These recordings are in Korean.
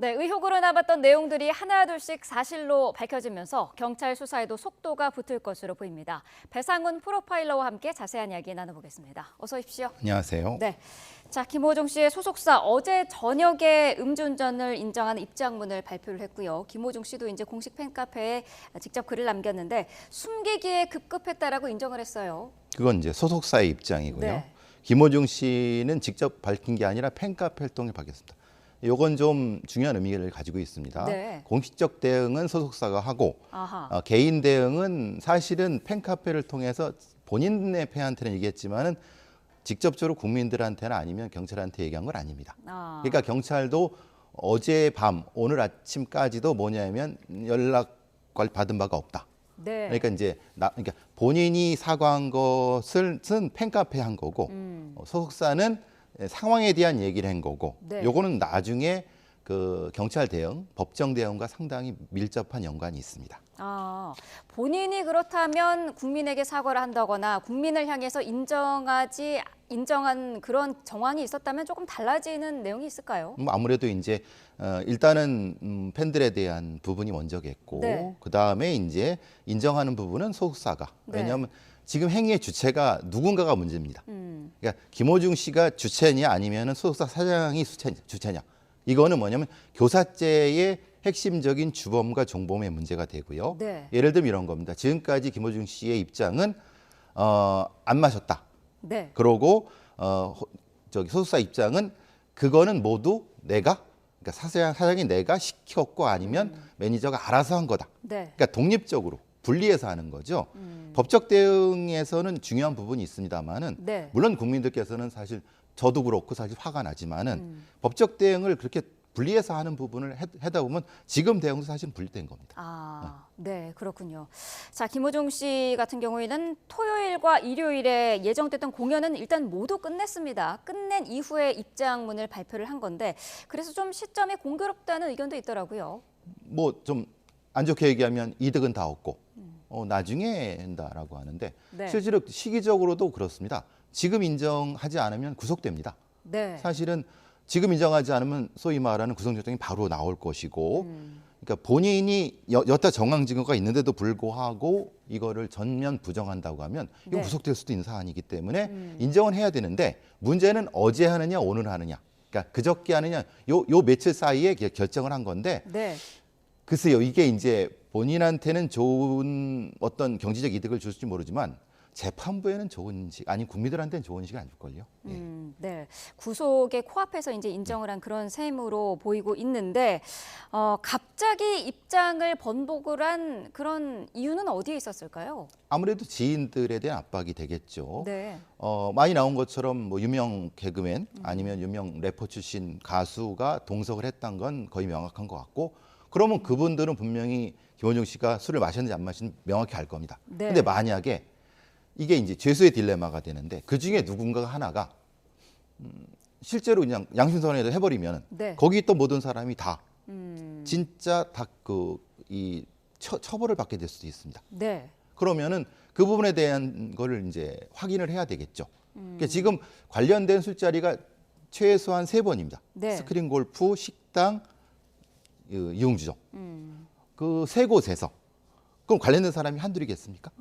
네, 의혹으로 남았던 내용들이 하나둘씩 사실로 밝혀지면서 경찰 수사에도 속도가 붙을 것으로 보입니다. 배상훈 프로파일러와 함께 자세한 이야기 나눠보겠습니다. 어서 오십시오. 안녕하세요. 네, 자 김호중 씨의 소속사 어제 저녁에 음주운전을 인정하는 입장문을 발표를 했고요. 김호중 씨도 이제 공식 팬카페에 직접 글을 남겼는데 숨기기에 급급했다라고 인정을 했어요. 그건 이제 소속사의 입장이고요. 네. 김호중 씨는 직접 밝힌 게 아니라 팬카페를 통해 밝혔습니다. 이건 좀 중요한 의미를 가지고 있습니다. 네. 공식적 대응은 소속사가 하고 개인 대응은 사실은 팬카페를 통해서 본인의 팬한테는 얘기했지만은 직접적으로 국민들한테는 아니면 경찰한테 얘기한 건 아닙니다. 그러니까 경찰도 어젯밤 오늘 아침까지도 뭐냐면 연락을 받은 바가 없다. 네. 그러니까 이제 그러니까 본인이 사과한 것은 팬카페 한 거고 소속사는 상황에 대한 얘기를 한 거고 네. 요거는 나중에 그 경찰 대응, 법정 대응과 상당히 밀접한 연관이 있습니다. 본인이 그렇다면 국민에게 사과를 한다거나 국민을 향해서 인정한 그런 정황이 있었다면 조금 달라지는 내용이 있을까요? 아무래도 이제 일단은 팬들에 대한 부분이 먼저겠고 네. 그다음에 이제 인정하는 부분은 소속사가 네. 왜냐하면 지금 행위의 주체가 누군가가 문제입니다. 그러니까 김호중 씨가 주체냐 아니면은 소속사 사장이 주체냐. 이거는 뭐냐면 교사죄의 핵심적인 주범과 종범의 문제가 되고요. 네. 예를 들면 이런 겁니다. 지금까지 김호중 씨의 입장은 안 마셨다. 네. 그러고 저기 소속사 입장은 그거는 모두 내가 그러니까 사장이 내가 시켰고 아니면 매니저가 알아서 한 거다. 네. 그러니까 독립적으로 분리해서 하는 거죠. 법적 대응에서는 중요한 부분이 있습니다만은 네. 물론 국민들께서는 사실 저도 그렇고 사실 화가 나지만은 법적 대응을 그렇게 분리해서 하는 부분을 하다 보면 지금 대응도 사실 분리된 겁니다. 네, 그렇군요. 자, 김호중 씨 같은 경우에는 토요일과 일요일에 예정됐던 공연은 일단 모두 끝냈습니다. 끝낸 이후에 입장문을 발표를 한 건데 그래서 좀 시점이 공교롭다는 의견도 있더라고요. 뭐 좀 안 좋게 얘기하면 이득은 다 얻고 나중에 한다라고 하는데 네. 실제로 시기적으로도 그렇습니다. 지금 인정하지 않으면 구속됩니다. 네. 사실은 지금 인정하지 않으면 소위 말하는 구속영장이 바로 나올 것이고 그러니까 본인이 여타 정황 증거가 있는데도 불구하고 이거를 전면 부정한다고 하면 이거 네. 구속될 수도 있는 사안이기 때문에 인정은 해야 되는데 문제는 어제 하느냐 오늘 하느냐 그러니까 그저께 하느냐 요 며칠 사이에 결정을 한 건데 네. 글쎄요 이게 이제 본인한테는 좋은 어떤 경제적 이득을 줄지 모르지만 재판부에는 좋은 식 아니 국민들한테는 좋은 식이 아닐걸요. 네, 구속의 코앞에서 이제 인정을 한 그런 셈으로 보이고 있는데 갑자기 입장을 번복을 한 그런 이유는 어디에 있었을까요? 아무래도 지인들에 대한 압박이 되겠죠. 네. 많이 나온 것처럼 뭐 유명 개그맨 아니면 유명 래퍼 출신 가수가 동석을 했던 건 거의 명확한 것 같고 그러면 그분들은 분명히 김호중 씨가 술을 마셨는지 안 마셨는지 명확히 알 겁니다. 네. 근데 만약에 이게 이제 죄수의 딜레마가 되는데 그 중에 누군가가 하나가 실제로 그냥 양심선언을 해버리면 네. 거기 있던 모든 사람이 다 진짜 다 이 처벌을 받게 될 수도 있습니다. 네. 그러면은 그 부분에 대한 거를 이제 확인을 해야 되겠죠. 그러니까 지금 관련된 술자리가 최소한 3번입니다. 네. 스크린 골프, 식당, 이용주점. 그 3곳에서 그럼 관련된 사람이 한둘이겠습니까?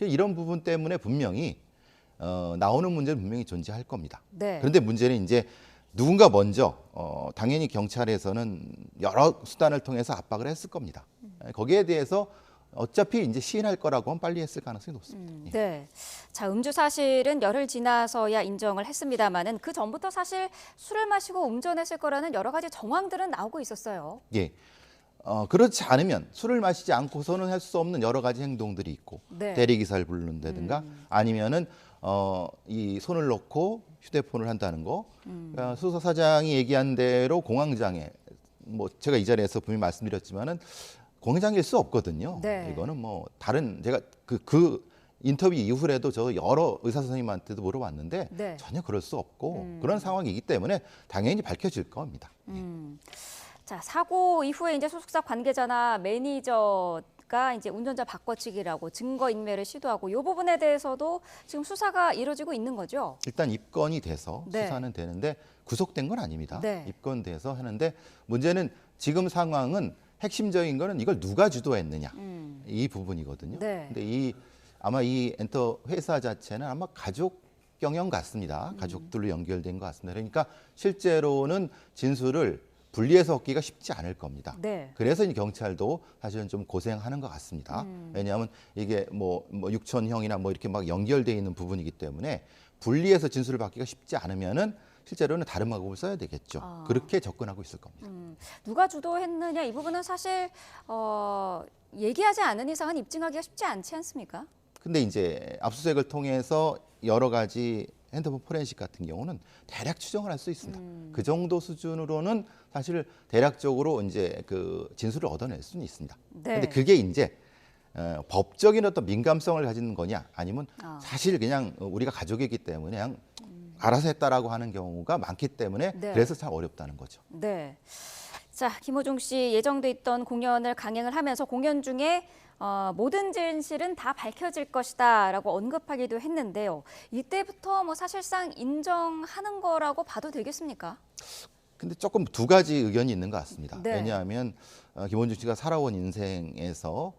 이런 부분 때문에 분명히 나오는 문제는 분명히 존재할 겁니다. 네. 그런데 문제는 이제 누군가 먼저 당연히 경찰에서는 여러 수단을 통해서 압박을 했을 겁니다. 거기에 대해서 어차피 이제 시인할 거라고 하면 빨리 했을 가능성이 높습니다. 네. 자, 음주 사실은 열흘 지나서야 인정을 했습니다만은 그 전부터 사실 술을 마시고 운전했을 거라는 여러 가지 정황들은 나오고 있었어요. 예. 그렇지 않으면 술을 마시지 않고서는 할 수 없는 여러 가지 행동들이 있고 네. 대리기사를 부른다든가 아니면은 이 손을 놓고 휴대폰을 한다는 거. 그러니까 수사 사장이 얘기한 대로 공황장애 뭐 제가 이 자리에서 분명히 말씀드렸지만은 공황장애일 수 없거든요. 네. 이거는 뭐 다른 제가 그 인터뷰 이후에도 저 여러 의사 선생님한테도 물어봤는데 네. 전혀 그럴 수 없고 그런 상황이기 때문에 당연히 밝혀질 겁니다. 자, 사고 이후에 이제 소속사 관계자나 매니저가 이제 운전자 바꿔치기라고 증거인멸을 시도하고 이 부분에 대해서도 지금 수사가 이루어지고 있는 거죠? 일단 입건이 돼서 네. 수사는 되는데 구속된 건 아닙니다. 네. 입건돼서 하는데 문제는 지금 상황은 핵심적인 거는 이걸 누가 주도했느냐 이 부분이거든요. 네. 근데 아마 이 엔터 회사 자체는 아마 가족 경영 같습니다. 가족들로 연결된 것 같습니다. 그러니까 실제로는 진술을 분리해서 얻기가 쉽지 않을 겁니다. 네. 그래서 이 경찰도 사실은 좀 고생하는 것 같습니다. 왜냐하면 이게 뭐 육촌형이나 뭐 이렇게 막 연결되어 있는 부분이기 때문에 분리해서 진술을 받기가 쉽지 않으면은 실제로는 다른 방법을 써야 되겠죠. 그렇게 접근하고 있을 겁니다. 누가 주도했느냐 이 부분은 사실 얘기하지 않은 이상은 입증하기가 쉽지 않지 않습니까? 근데 이제 압수수색을 통해서 여러 가지 핸드폰 포렌식 같은 경우는 대략 추정을 할 수 있습니다. 그 정도 수준으로는 사실 대략적으로 이제 그 진술을 얻어낼 수는 있습니다. 네. 근데 그게 이제 법적인 어떤 민감성을 가진 거냐 아니면 사실 그냥 우리가 가족이기 때문에 그냥 알아서 했다라고 하는 경우가 많기 때문에 네. 그래서 참 어렵다는 거죠. 네. 자, 김호중 씨 예정돼 있던 공연을 강행을 하면서 공연 중에 모든 진실은 다 밝혀질 것이다라고 언급하기도 했는데요. 이때부터 뭐 사실상 인정하는 거라고 봐도 되겠습니까? 근데 조금 두 가지 의견이 있는 것 같습니다. 네. 왜냐하면 김원중 씨가 살아온 인생에서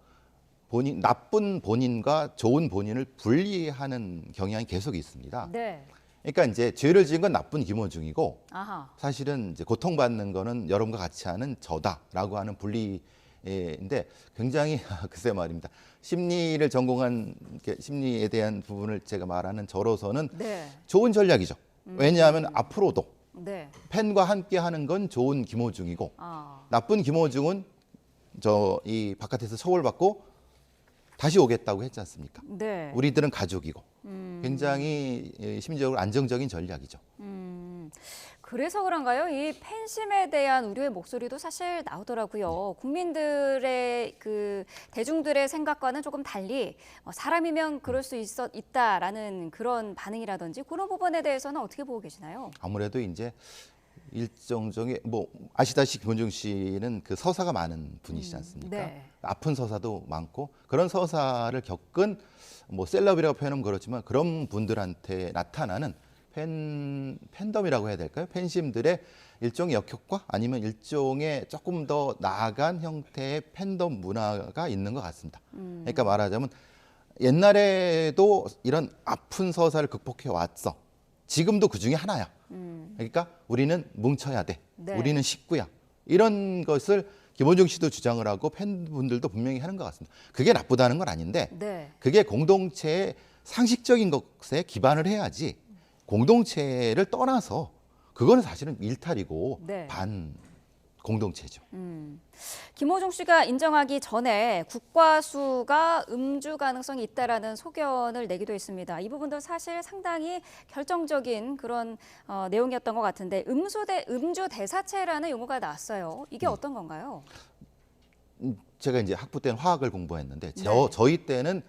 나쁜 본인과 좋은 본인을 분리하는 경향이 계속 있습니다. 네. 그러니까 이제 죄를 지은 건 나쁜 김원중이고 아하. 사실은 이제 고통받는 거는 여러분과 같이 하는 저다라고 하는 분리인데 굉장히 글쎄 말입니다. 심리를 전공한 심리에 대한 부분을 제가 말하는 저로서는 네. 좋은 전략이죠. 왜냐하면 앞으로도 네. 팬과 함께 하는 건 좋은 김호중이고 나쁜 김호중은 이 바깥에서 처벌받고 다시 오겠다고 했지 않습니까? 네. 우리들은 가족이고 굉장히 심리적으로 안정적인 전략이죠. 그래서 그런가요? 이 팬심에 대한 우려의 목소리도 사실 나오더라고요. 국민들의 대중들의 생각과는 조금 달리 사람이면 그럴 수 있다라는 그런 반응이라든지 그런 부분에 대해서는 어떻게 보고 계시나요? 아무래도 이제 일정적인 뭐 아시다시피 김원중 씨는 그 서사가 많은 분이시지 않습니까? 네. 아픈 서사도 많고 그런 서사를 겪은 뭐 셀럽이라고 표현하면 그렇지만 그런 분들한테 나타나는 팬덤이라고 해야 될까요? 팬심들의 일종의 역효과 아니면 일종의 조금 더 나아간 형태의 팬덤 문화가 있는 것 같습니다. 그러니까 말하자면 옛날에도 이런 아픈 서사를 극복해 왔어. 지금도 그 중에 하나야. 그러니까 우리는 뭉쳐야 돼. 네. 우리는 식구야. 이런 것을 김원중 씨도 주장을 하고 팬분들도 분명히 하는 것 같습니다. 그게 나쁘다는 건 아닌데 네. 그게 공동체의 상식적인 것에 기반을 해야지 공동체를 떠나서 그거는 사실은 일탈이고 네. 반 공동체죠. 김호중 씨가 인정하기 전에 국과수가 음주 가능성이 있다라는 소견을 내기도 했습니다. 이 부분도 사실 상당히 결정적인 그런 내용이었던 것 같은데 음주 대사체라는 용어가 나왔어요. 이게 어떤 건가요? 제가 이제 학부 때는 화학을 공부했는데 네. 저희 때는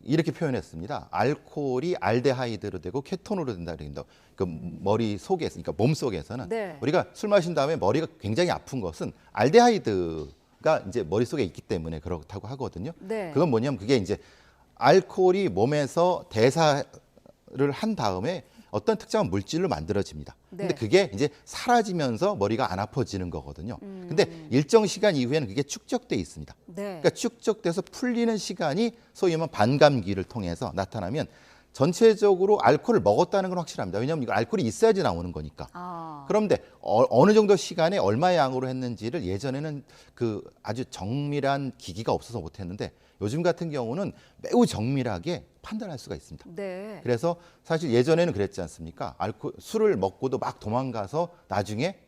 이렇게 표현했습니다. 알코올이 알데하이드로 되고 케톤으로 된다 그런다. 그 머리 속에서, 그러니까 몸 속에서는 네. 우리가 술 마신 다음에 머리가 굉장히 아픈 것은 알데하이드가 이제 머릿 속에 있기 때문에 그렇다고 하거든요. 네. 그건 뭐냐면 그게 이제 알코올이 몸에서 대사를 한 다음에 어떤 특정한 물질로 만들어집니다. 네. 근데 그게 이제 사라지면서 머리가 안 아파지는 거거든요. 근데 일정 시간 이후에는 그게 축적돼 있습니다. 네. 그러니까 축적돼서 풀리는 시간이 소위 말하면 반감기를 통해서 나타나면 전체적으로 알코올을 먹었다는 건 확실합니다. 왜냐하면 이거 알코올이 있어야지 나오는 거니까. 그런데 어느 정도 시간에 얼마의 양으로 했는지를 예전에는 그 아주 정밀한 기기가 없어서 못했는데 요즘 같은 경우는 매우 정밀하게 판단할 수가 있습니다. 네. 그래서 사실 예전에는 그랬지 않습니까? 술을 먹고도 막 도망가서 나중에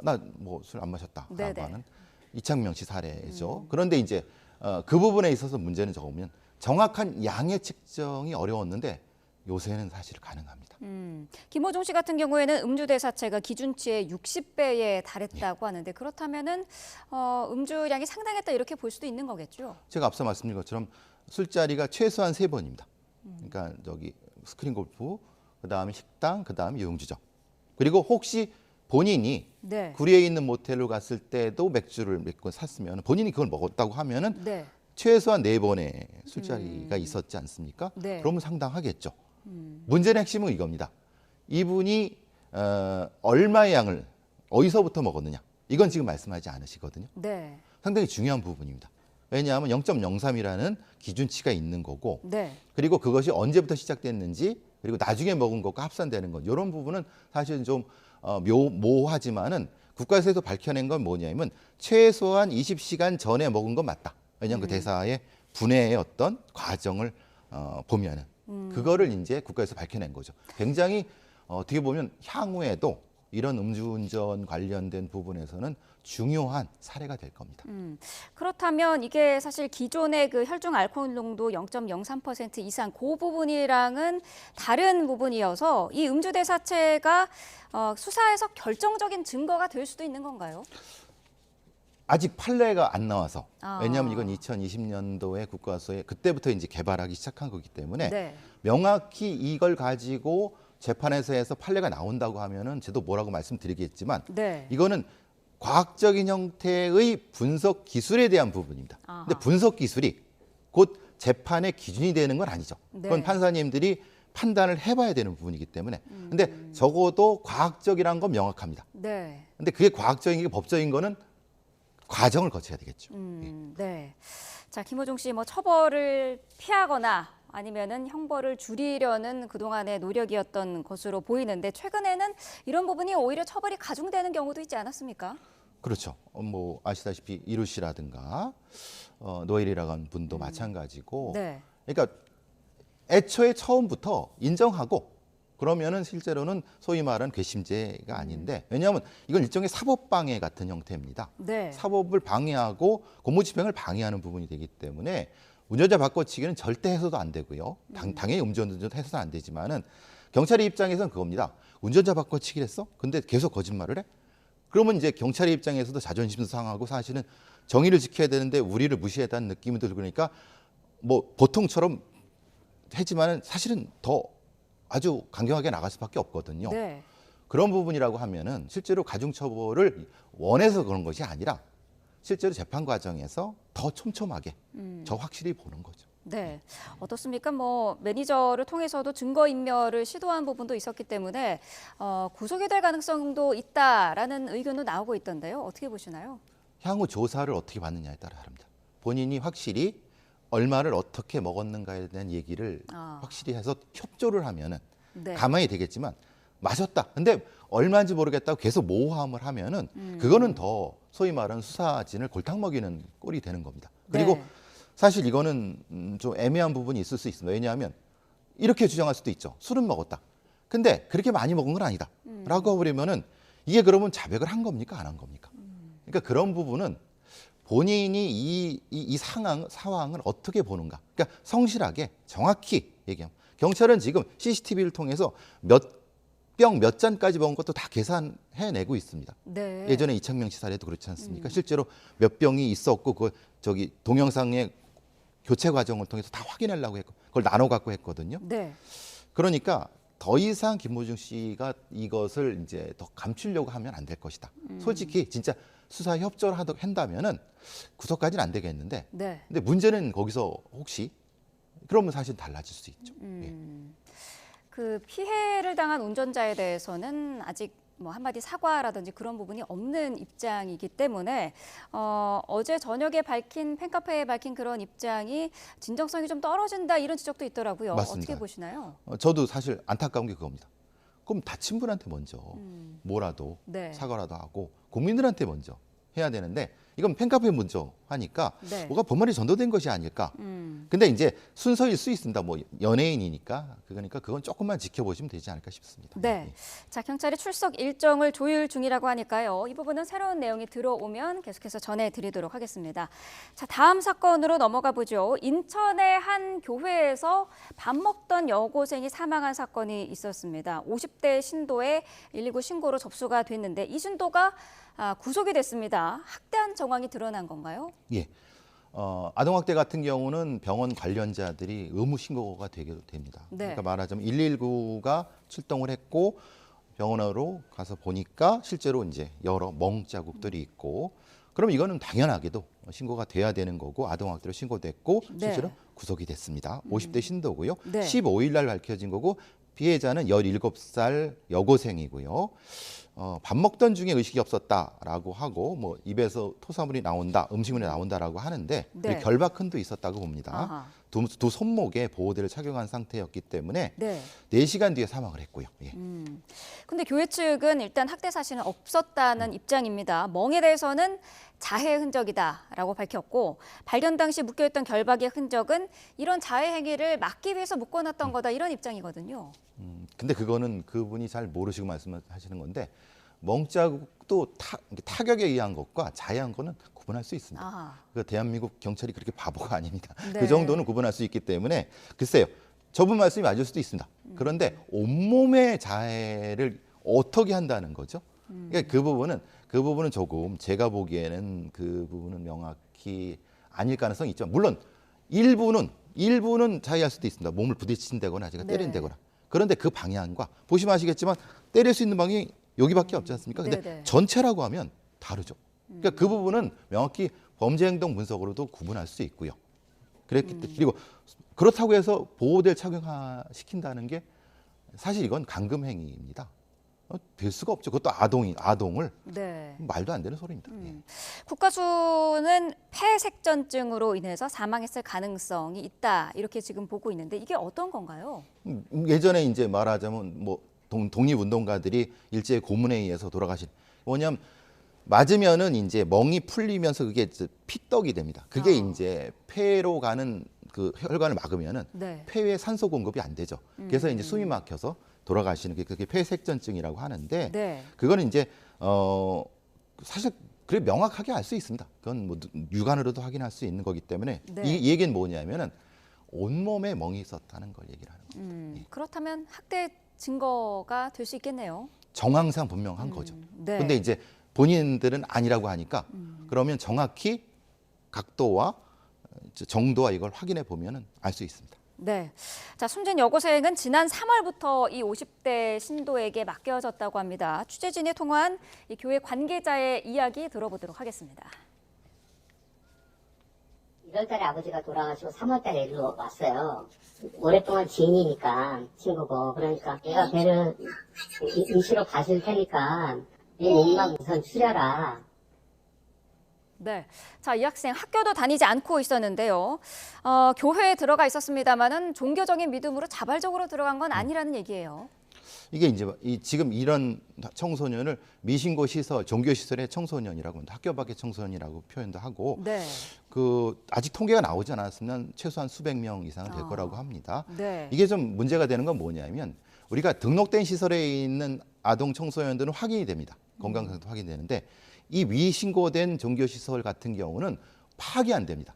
나 뭐 술 안 마셨다라고 네네. 하는 이창명 씨 사례죠. 그런데 이제 그 부분에 있어서 문제는 적으면 정확한 양의 측정이 어려웠는데 요새는 사실 가능합니다. 김호중 씨 같은 경우에는 음주 대사체가 기준치의 60배에 달했다고 하는데 그렇다면은 음주량이 상당했다 이렇게 볼 수도 있는 거겠죠. 제가 앞서 말씀드린 것처럼 술자리가 최소한 3번입니다. 그러니까 저기 스크린 골프, 그다음에 식당, 그다음에 유흥주점. 그리고 혹시 본인이 네. 구리에 있는 모텔로 갔을 때도 맥주를 몇 권 샀으면 본인이 그걸 먹었다고 하면은 네. 최소한 4번의 술자리가 있었지 않습니까? 네. 그러면 상당하겠죠. 문제는 핵심은 이겁니다. 이분이 얼마의 양을 어디서부터 먹었느냐. 이건 지금 말씀하지 않으시거든요. 네. 상당히 중요한 부분입니다. 왜냐하면 0.03이라는 기준치가 있는 거고 네. 그리고 그것이 언제부터 시작됐는지 그리고 나중에 먹은 것과 합산되는 것 이런 부분은 사실은 좀 모호하지만은 국가에서 밝혀낸 건 뭐냐면 최소한 20시간 전에 먹은 건 맞다. 왜냐하면 그 대사의 분해의 어떤 과정을 보면은 그거를 이제 국가에서 밝혀낸 거죠. 굉장히 어떻게 보면 향후에도 이런 음주운전 관련된 부분에서는 중요한 사례가 될 겁니다. 그렇다면 이게 사실 기존의 그 혈중 알코올 농도 0.03% 이상 그 부분이랑은 다른 부분이어서 이 음주 대사체가 수사에서 결정적인 증거가 될 수도 있는 건가요? 아직 판례가 안 나와서 아. 왜냐하면 이건 2020년도에 국과수에 그때부터 이제 개발하기 시작한 거기 때문에 네. 명확히 이걸 가지고 재판에서 해서 판례가 나온다고 하면은 저도 뭐라고 말씀드리겠지만 네. 이거는 과학적인 형태의 분석 기술에 대한 부분입니다. 아하. 근데 분석 기술이 곧 재판의 기준이 되는 건 아니죠. 그건 네. 판사님들이 판단을 해봐야 되는 부분이기 때문에. 근데 적어도 과학적이라는 건 명확합니다. 네. 근데 그게 과학적인 게 법적인 거는 과정을 거쳐야 되겠죠. 네. 자, 김호중 씨, 뭐 처벌을 피하거나 아니면은 형벌을 줄이려는 그동안의 노력이었던 것으로 보이는데 최근에는 이런 부분이 오히려 처벌이 가중되는 경우도 있지 않았습니까? 그렇죠. 뭐 아시다시피 이루 씨라든가 노엘이라고 하는 분도 마찬가지고. 네. 그러니까 애초에 처음부터 인정하고 그러면은 실제로는 소위 말하는 괘씸죄가 아닌데 왜냐하면 이건 일종의 사법방해 같은 형태입니다. 네. 사법을 방해하고 공무집행을 방해하는 부분이 되기 때문에 운전자 바꿔치기는 절대 해서도 안 되고요. 당연히 음주운전 해서도 안 되지만은 경찰의 입장에서는 그겁니다. 운전자 바꿔치기를 했어? 근데 계속 거짓말을 해? 그러면 이제 경찰의 입장에서도 자존심도 상하고 사실은 정의를 지켜야 되는데 우리를 무시했다는 느낌이 들고 그러니까 뭐 보통처럼 했지만은 사실은 더 아주 강경하게 나갈 수밖에 없거든요. 네. 그런 부분이라고 하면은 실제로 가중처벌을 원해서 그런 것이 아니라 실제로 재판 과정에서 더 촘촘하게 더 확실히 보는 거죠. 네. 어떻습니까? 뭐 매니저를 통해서도 증거인멸을 시도한 부분도 있었기 때문에 구속이 될 가능성도 있다라는 의견도 나오고 있던데요. 어떻게 보시나요? 향후 조사를 어떻게 받느냐에 따라 다릅니다. 본인이 확실히 얼마를 어떻게 먹었는가에 대한 얘기를 확실히 해서 협조를 하면은 네. 가만히 되겠지만 마셨다. 근데 얼마인지 모르겠다고 계속 모호함을 하면은 그거는 더 소위 말하는 수사진을 골탕 먹이는 꼴이 되는 겁니다. 그리고 네. 사실 이거는 좀 애매한 부분이 있을 수 있습니다. 왜냐하면 이렇게 주장할 수도 있죠. 술은 먹었다. 근데 그렇게 많이 먹은 건 아니다. 라고 하려면은 이게 그러면 자백을 한 겁니까? 안 한 겁니까? 그러니까 그런 부분은 본인이 이 상황을 어떻게 보는가. 그러니까 성실하게 정확히 얘기하면 경찰은 지금 CCTV를 통해서 몇 잔까지 먹은 것도 다 계산해내고 있습니다. 네. 예전에 이창명 씨 사례도 그렇지 않습니까? 실제로 몇 병이 있었고 그 동영상의 교체 과정을 통해서 다 확인하려고 했고 그걸 나눠 갖고 했거든요. 네. 그러니까 더 이상 김호중 씨가 이것을 이제 더 감추려고 하면 안 될 것이다. 솔직히 진짜 수사 협조를 한다면은 구속까지는 안 되겠는데. 네. 근데 문제는 거기서 혹시 그러면 사실 달라질 수 있죠. 예. 그 피해를 당한 운전자에 대해서는 아직 뭐 한마디 사과라든지 그런 부분이 없는 입장이기 때문에 어제 저녁에 밝힌 팬카페에 밝힌 그런 입장이 진정성이 좀 떨어진다 이런 지적도 있더라고요. 맞습니다. 어떻게 보시나요? 저도 사실 안타까운 게 그겁니다. 그럼 다친 분한테 먼저 뭐라도 네. 사과라도 하고 국민들한테 먼저 해야 되는데 이건 팬카페 먼저 하니까 네. 뭐가 본말이 전도된 것이 아닐까. 근데 이제 순서일 수 있습니다. 뭐 연예인이니까 그러니까 그건 조금만 지켜보시면 되지 않을까 싶습니다. 네. 자, 경찰이 출석 일정을 조율 중이라고 하니까요. 이 부분은 새로운 내용이 들어오면 계속해서 전해드리도록 하겠습니다. 자, 다음 사건으로 넘어가 보죠. 인천의 한 교회에서 밥 먹던 여고생이 사망한 사건이 있었습니다. 50대 신도에 119 신고로 접수가 됐는데 이 신도가 구속이 됐습니다. 학대한 정황이 드러난 건가요? 예. 아동학대 같은 경우는 병원 관련자들이 의무 신고가 되게 됩니다. 네. 그러니까 말하자면 119가 출동을 했고 병원으로 가서 보니까 실제로 이제 여러 멍 자국들이 있고 그럼 이거는 당연하게도 신고가 돼야 되는 거고 아동학대로 신고됐고 실제로 네. 구속이 됐습니다. 50대 신도고요. 네. 15일 날 밝혀진 거고 피해자는 17살 여고생이고요. 밥 먹던 중에 의식이 없었다라고 하고 뭐 입에서 토사물이 나온다, 음식물이 나온다라고 하는데 네. 결박흔도 있었다고 봅니다. 아하. 두 손목에 보호대를 착용한 상태였기 때문에 네. 4시간 뒤에 사망을 했고요. 예. 근데 교회 측은 일단 학대 사실은 없었다는 입장입니다. 멍에 대해서는 자해 흔적이다라고 밝혔고 발견 당시 묶여있던 결박의 흔적은 이런 자해 행위를 막기 위해서 묶어놨던 거다 이런 입장이거든요. 근데 그거는 그분이 잘 모르시고 말씀하시는 건데 멍자국도 타격에 의한 것과 자해한 거는 구분할 수 있습니다. 아하. 그 대한민국 경찰이 그렇게 바보가 아닙니다. 네. 그 정도는 구분할 수 있기 때문에 글쎄요. 저분 말씀이 맞을 수도 있습니다. 그런데 온몸의 자해를 어떻게 한다는 거죠? 그러니까 그 부분은 조금 제가 보기에는 그 부분은 명확히 아닐 가능성이 있죠. 물론 일부는 자해할 수도 있습니다. 몸을 부딪힌다거나 제가 네. 때린다거나. 그런데 그 방향과 보시면 아시겠지만 때릴 수 있는 방향이 여기밖에 없지 않습니까? 근데 네네. 전체라고 하면 다르죠. 그러니까 그 부분은 명확히 범죄 행동 분석으로도 구분할 수 있고요. 그리고 그렇다고 해서 보호대를 착용시킨다는 게 사실 이건 감금 행위입니다. 될 수가 없죠. 그것도 아동을 네. 말도 안 되는 소리입니다. 예. 국가수는 폐색전증으로 인해서 사망했을 가능성이 있다 이렇게 지금 보고 있는데 이게 어떤 건가요? 예전에 이제 말하자면 뭐 독립운동가들이 일제의 고문에 의해서 돌아가신 뭐냐면 맞으면은 이제 멍이 풀리면서 그게 이제 피떡이 됩니다. 그게 이제 폐로 가는 그 혈관을 막으면은 네. 폐에 산소 공급이 안 되죠. 그래서 이제 숨이 막혀서 돌아가시는 게 그게 폐색전증이라고 하는데 네. 그거는 이제 사실 그래 명확하게 알 수 있습니다. 그건 뭐 육안으로도 확인할 수 있는 거기 때문에 네. 이 얘기는 뭐냐면은 온몸에 멍이 있었다는 걸 얘기를 하는 겁니다. 그렇다면 학대 증거가 될 수 있겠네요. 정황상 분명한 거죠. 네. 근데 이제 본인들은 아니라고 하니까 그러면 정확히 각도와 정도와 이걸 확인해 보면은 알 수 있습니다. 네. 자, 숨진 여고생은 지난 3월부터 이 50대 신도에게 맡겨졌다고 합니다. 취재진이 통화한 이 교회 관계자의 이야기 들어보도록 하겠습니다. 1월 달에 아버지가 돌아가시고 3월 달에 일로 왔어요. 오랫동안 지인이니까, 친구고. 그러니까 얘가 걔를 임시로 가실 테니까 네 몸만 우선 추려라. 네. 자, 이 학생 학교도 다니지 않고 있었는데요. 교회에 들어가 있었습니다만은 종교적인 믿음으로 자발적으로 들어간 건 아니라는 얘기예요. 이게 이제 지금 이런 청소년을 미신고 시설, 종교 시설의 청소년이라고 합니다. 학교 밖의 청소년이라고 표현도 하고 네. 그 아직 통계가 나오지 않았으면 최소한 수백 명 이상은 될 거라고 합니다. 네. 이게 좀 문제가 되는 건 뭐냐면 우리가 등록된 시설에 있는 아동 청소년들은 확인이 됩니다. 건강 상태도 확인되는데 이 미신고된 종교 시설 같은 경우는 파악이 안 됩니다.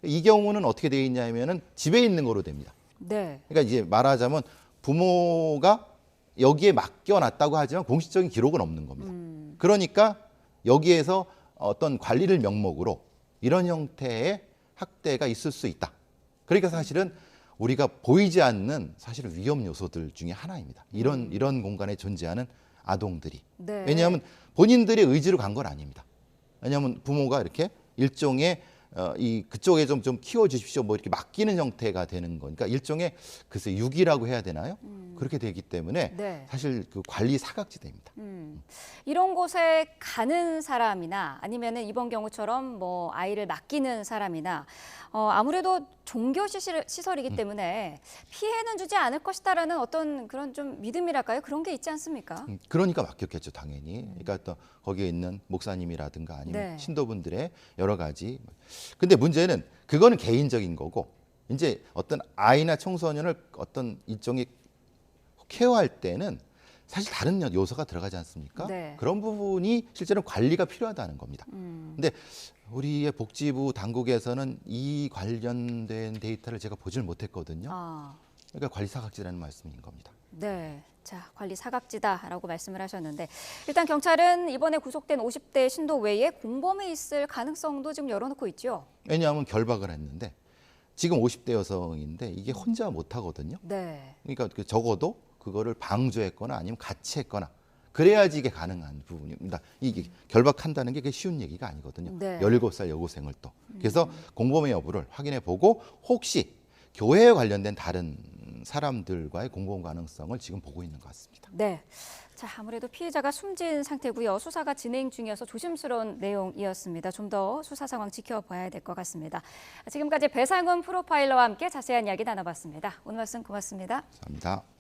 이 경우는 어떻게 되어 있냐면은 집에 있는 거로 됩니다. 네. 그러니까 이제 말하자면 부모가 여기에 맡겨놨다고 하지만 공식적인 기록은 없는 겁니다. 그러니까 여기에서 어떤 관리를 명목으로 이런 형태의 학대가 있을 수 있다. 그러니까 사실은 우리가 보이지 않는 사실은 위험 요소들 중에 하나입니다. 이런 공간에 존재하는 아동들이. 네. 왜냐하면 본인들의 의지로 간 건 아닙니다. 왜냐하면 부모가 이렇게 일종의 이 그쪽에 좀 키워주십시오 뭐 이렇게 맡기는 형태가 되는 거니까 일종의 글쎄 유기라고 해야 되나요? 그렇게 되기 때문에 네. 사실 그 관리 사각지대입니다. 이런 곳에 가는 사람이나 아니면은 이번 경우처럼 뭐 아이를 맡기는 사람이나 아무래도 종교 시설이기 때문에 피해는 주지 않을 것이다라는 어떤 그런 좀 믿음이랄까요? 그런 게 있지 않습니까? 그러니까 맡겼겠죠, 당연히. 그러니까 또 거기에 있는 목사님이라든가 아니면 네. 신도분들의 여러 가지. 근데 문제는 그거는 개인적인 거고 이제 어떤 아이나 청소년을 어떤 일종의 케어할 때는 사실 다른 요소가 들어가지 않습니까? 네. 그런 부분이 실제로 관리가 필요하다는 겁니다. 근데 우리의 복지부 당국에서는 이 관련된 데이터를 제가 보질 못했거든요. 그러니까 관리 사각지라는 말씀인 겁니다. 네. 자, 관리 사각지다라고 말씀을 하셨는데 일단 경찰은 이번에 구속된 50대 신도 외에 공범이 있을 가능성도 지금 열어놓고 있죠. 왜냐하면 결박을 했는데 지금 50대 여성인데 이게 혼자 못 하거든요. 네. 그러니까 적어도 그거를 방조했거나 아니면 같이 했거나 그래야지 이게 가능한 부분입니다. 이게 결박한다는 게 쉬운 얘기가 아니거든요. 네. 17살 여고생을 또. 그래서 공범의 여부를 확인해 보고 혹시 교회에 관련된 다른 사람들과의 공범 가능성을 지금 보고 있는 것 같습니다. 네. 자, 아무래도 피의자가 숨진 상태고요. 수사가 진행 중이어서 조심스러운 내용이었습니다. 좀 더 수사 상황 지켜봐야 될 것 같습니다. 지금까지 배상훈 프로파일러와 함께 자세한 이야기 나눠봤습니다. 오늘 말씀 고맙습니다. 감사합니다.